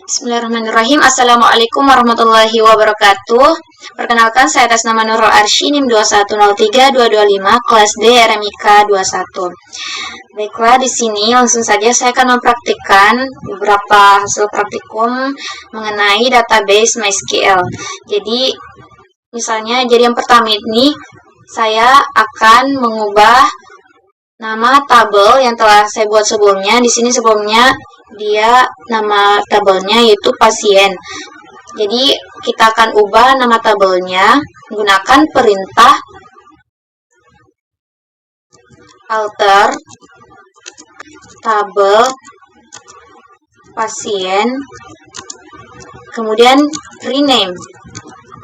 Bismillahirrahmanirrahim. Assalamualaikum warahmatullahi wabarakatuh. Perkenalkan, saya atas nama Nurul Arsy, NIM 2103225, kelas D, RMIK 21. Baiklah, di sini langsung saja saya akan mempraktikkan beberapa hasil praktikum mengenai database MySQL. Jadi, jadi yang pertama ini saya akan mengubah nama tabel yang telah saya buat sebelumnya. Di sini sebelumnya dia nama tabelnya yaitu pasien. Jadi kita akan ubah nama tabelnya menggunakan perintah alter tabel pasien, kemudian rename,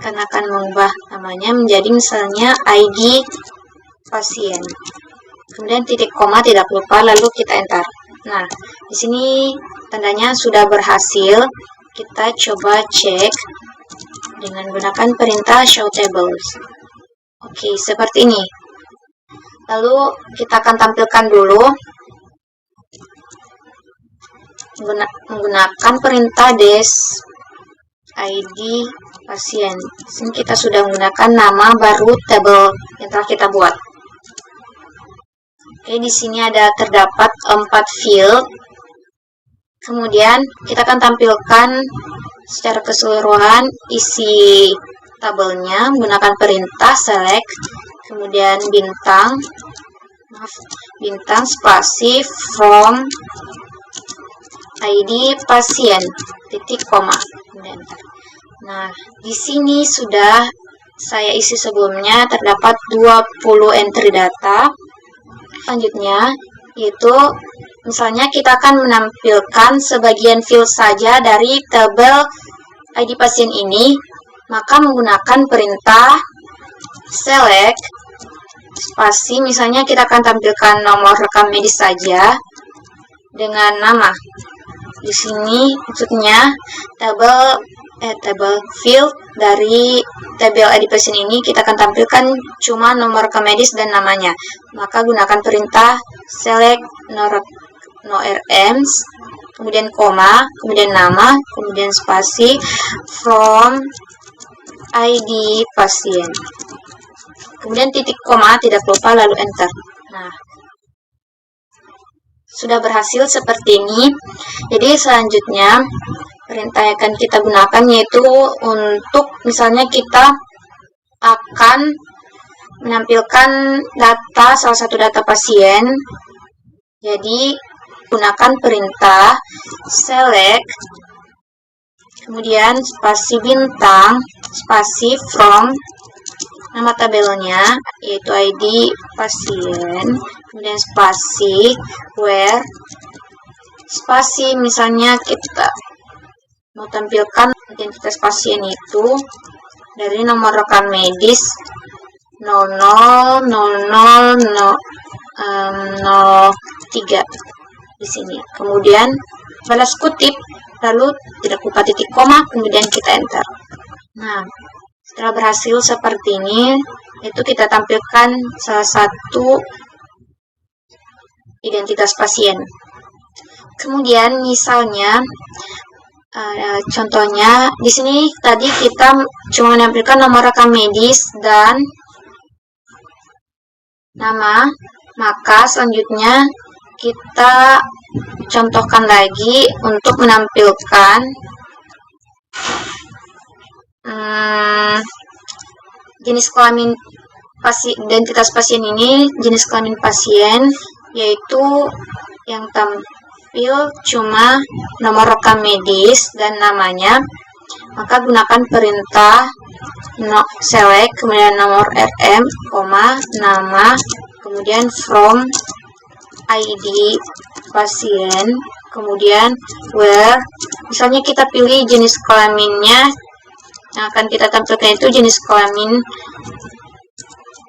karena akan mengubah namanya menjadi misalnya ID pasien. Kemudian titik koma tidak lupa, lalu kita enter. Nah, di sini tandanya sudah berhasil. Kita coba cek dengan menggunakan perintah show tables. Oke, seperti ini. Lalu kita akan tampilkan dulu menggunakan perintah des ID pasien. Di sini kita sudah menggunakan nama baru tabel yang telah kita buat. Oke, di sini terdapat 4 field. Kemudian kita akan tampilkan secara keseluruhan isi tabelnya menggunakan perintah select, kemudian bintang spasi from ID pasien titik koma. Nah, di sini sudah saya isi sebelumnya, terdapat 20 entry data. Selanjutnya, yaitu misalnya kita akan menampilkan sebagian field saja dari tabel ID pasien ini, maka menggunakan perintah select spasi, misalnya kita akan tampilkan nomor rekam medis saja dengan nama. Di sini maksudnya tabel field dari tabel ID pasien ini kita akan tampilkan cuma nomor rekam medis dan namanya. Maka gunakan perintah select no rms, kemudian koma, kemudian nama, kemudian spasi from ID pasien. Kemudian titik koma tidak lupa, lalu enter. Nah, sudah berhasil seperti ini. Jadi selanjutnya perintah yang akan kita gunakan yaitu untuk misalnya kita akan menampilkan data, salah satu data pasien. Jadi gunakan perintah select, kemudian spasi bintang, spasi from nama tabelnya yaitu ID pasien, kemudian spasi where, spasi misalnya kita mau tampilkan identitas pasien itu dari nomor rekam medis 000003 di sini. Kemudian balas kutip, lalu tidak lupa titik koma, kemudian kita enter. Nah, setelah berhasil seperti ini, itu kita tampilkan salah satu identitas pasien. Kemudian misalnya contohnya di sini tadi kita cuma menampilkan nomor rekam medis dan nama, maka selanjutnya kita contohkan lagi untuk menampilkan jenis kelamin identitas pasien ini, jenis kelamin pasien, yaitu yang tampil cuma nomor rekam medis dan namanya, maka gunakan perintah select, kemudian nomor rm, nama, kemudian from ID pasien, kemudian where, misalnya kita pilih jenis kelaminnya yang akan kita tampilkan itu jenis kelamin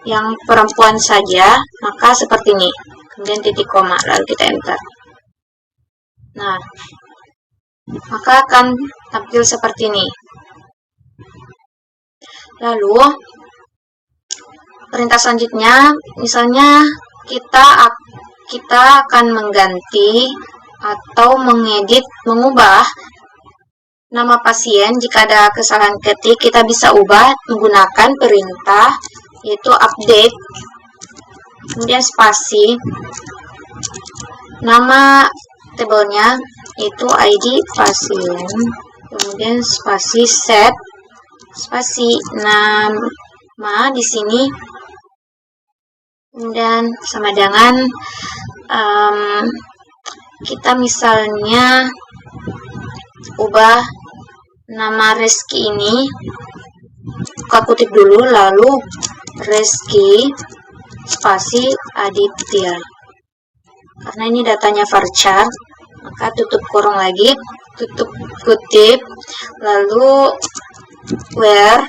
yang perempuan saja, maka seperti ini, kemudian titik koma, lalu kita enter. Nah, maka akan tampil seperti ini. Lalu perintah selanjutnya, misalnya kita akan mengganti atau mengedit, mengubah nama pasien, jika ada kesalahan ketik, kita bisa ubah menggunakan perintah, yaitu update, kemudian spasi, nama tabelnya itu ID pasien, kemudian spasi set, spasi nama di sini, kemudian sama dengan kita misalnya ubah nama Reski ini, buka kutip dulu, lalu Reski spasi Aditya. Karena ini datanya varchar, maka tutup kurung lagi, tutup kutip, lalu where,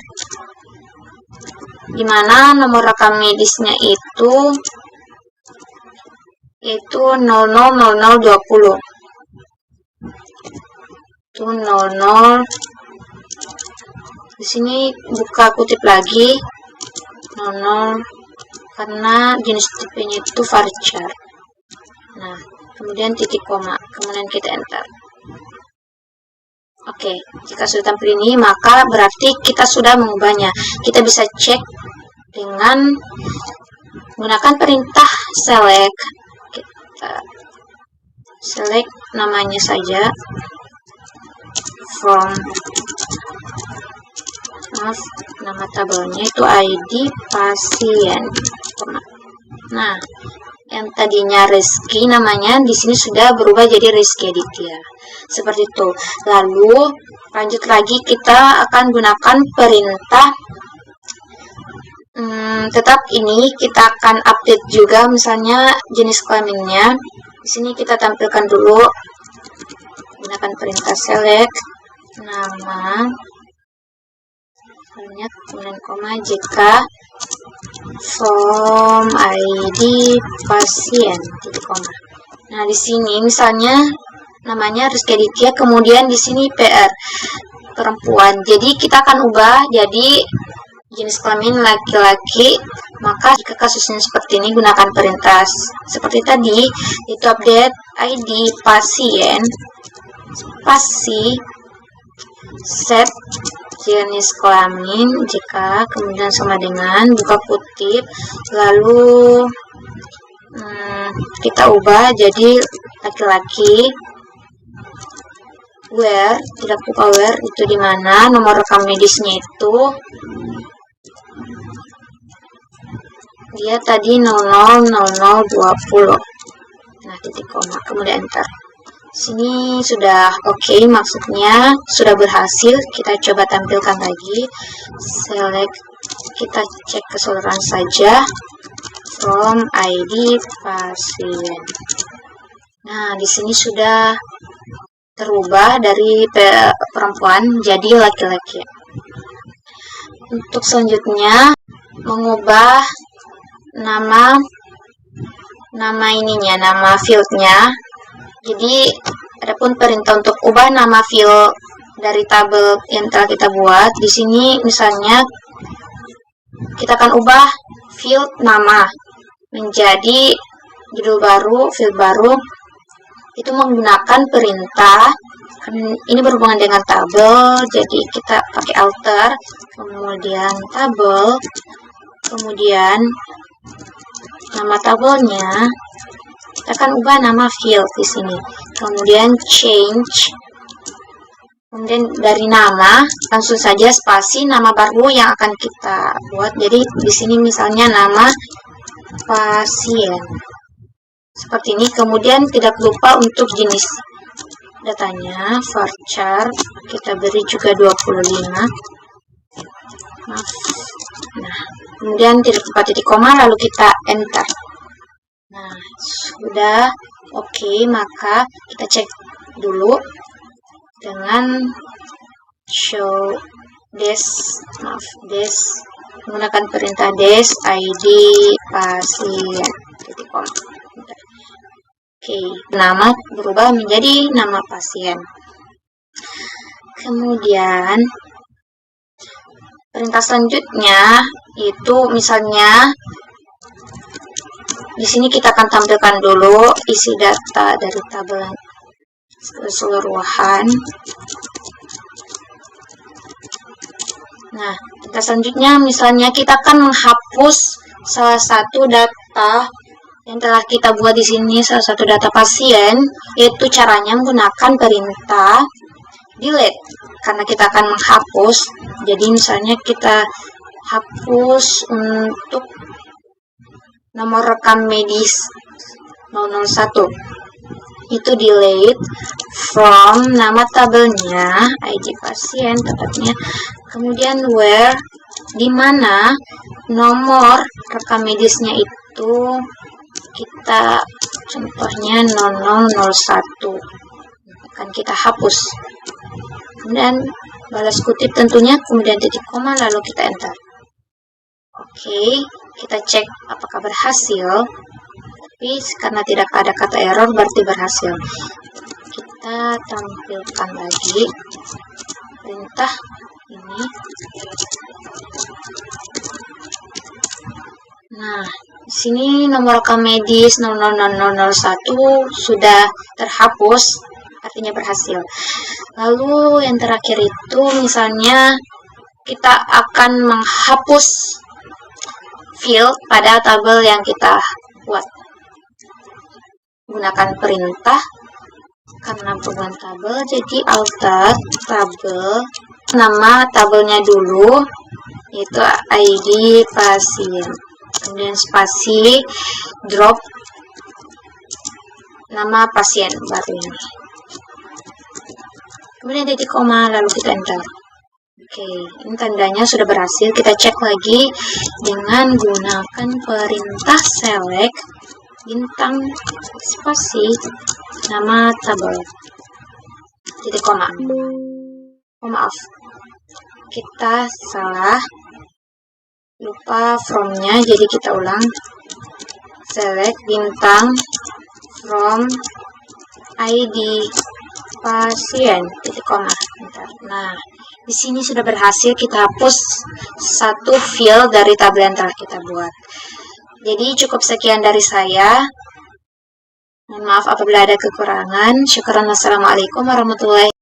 dimana nomor rekam medisnya itu 000020. Itu 00. Di sini buka kutip lagi 00 karena jenis tipenya itu varchar. Nah, kemudian titik koma, kemudian kita enter. Oke, jika sudah tampil ini, maka berarti kita sudah mengubahnya. Kita bisa cek dengan menggunakan perintah select. Kita select namanya saja from, nama tabelnya itu ID pasien. Nah, yang tadinya Reski namanya di sini sudah berubah jadi Reski Aditya. Seperti itu. Lalu lanjut lagi, kita akan gunakan perintah tetap ini kita akan update juga, misalnya jenis kelaminnya. Di sini kita tampilkan dulu gunakan perintah select nama, kemudian koma, jika from ID pasien, titik koma. Nah, di sini misalnya namanya Reski Aditya, kemudian di sini PR perempuan. Jadi kita akan ubah jadi jenis kelamin laki-laki. Maka jika kasusnya seperti ini, gunakan perintah seperti tadi, itu update ID pasien spasi set jenis kelamin jika, kemudian sama dengan buka kutip, lalu kita ubah jadi laki-laki, where, tidak buka where, itu dimana nomor rekam medisnya itu dia tadi 000020. Nah, titik koma, kemudian enter. Sini sudah oke, maksudnya sudah berhasil. Kita coba tampilkan lagi. Select, kita cek keseluruhan saja from ID pasien. Nah, di sini sudah terubah dari perempuan jadi laki-laki. Untuk selanjutnya mengubah nama ininya, nama fieldnya. Jadi adapun perintah untuk ubah nama field dari tabel yang telah kita buat, di sini misalnya kita akan ubah field nama menjadi judul baru, field baru, itu menggunakan perintah. Ini berhubungan dengan tabel, jadi kita pakai alter, kemudian tabel, kemudian nama tabelnya kita akan ubah nama field di sini, kemudian change, kemudian dari nama langsung saja spasi nama baru yang akan kita buat. Jadi di sini misalnya nama pasien seperti ini. Kemudian tidak lupa untuk jenis datanya varchar, kita beri juga 25. Nah, kemudian tidak lupa titik koma, lalu kita enter. Nah, sudah oke, maka kita cek dulu dengan show des menggunakan perintah des ID pasien, titik koma. Oke, nama berubah menjadi nama pasien. Kemudian perintah selanjutnya itu misalnya di sini kita akan tampilkan dulu isi data dari tabel keseluruhan. Nah, kita selanjutnya misalnya kita akan menghapus salah satu data yang telah kita buat di sini, salah satu data pasien, yaitu caranya menggunakan perintah delete. Karena kita akan menghapus, jadi misalnya kita hapus untuk nomor rekam medis 001. Itu delete from nama tabelnya, ID pasien tepatnya, kemudian where, di mana nomor rekam medisnya itu kita contohnya 0001 akan kita hapus, kemudian balas kutip tentunya, kemudian titik koma, lalu kita enter. Oke, kita cek apakah berhasil. Tapi karena tidak ada kata error berarti berhasil. Kita tampilkan lagi perintah ini. Nah, di sini nomor rekam medis 0001 sudah terhapus, artinya berhasil. Lalu yang terakhir itu misalnya kita akan menghapus field pada tabel yang kita buat. Gunakan perintah karena bukan tabel, jadi alter tabel, nama tabelnya dulu yaitu ID pasien, kemudian spasi, drop nama pasien baru ini, kemudian titik koma, lalu kita enter. Oke, ini tandanya sudah berhasil. Kita cek lagi dengan gunakan perintah select bintang spasi nama tabel titik koma. Oh maaf, kita salah, lupa from-nya, jadi kita ulang. Select bintang from ID pasien titik koma. Bentar. Nah, di sini sudah berhasil kita hapus satu field dari tabel yang telah kita buat. Jadi cukup sekian dari saya. Mohon maaf apabila ada kekurangan. Syukran. Wassalamualaikum warahmatullahi wabarakatuh.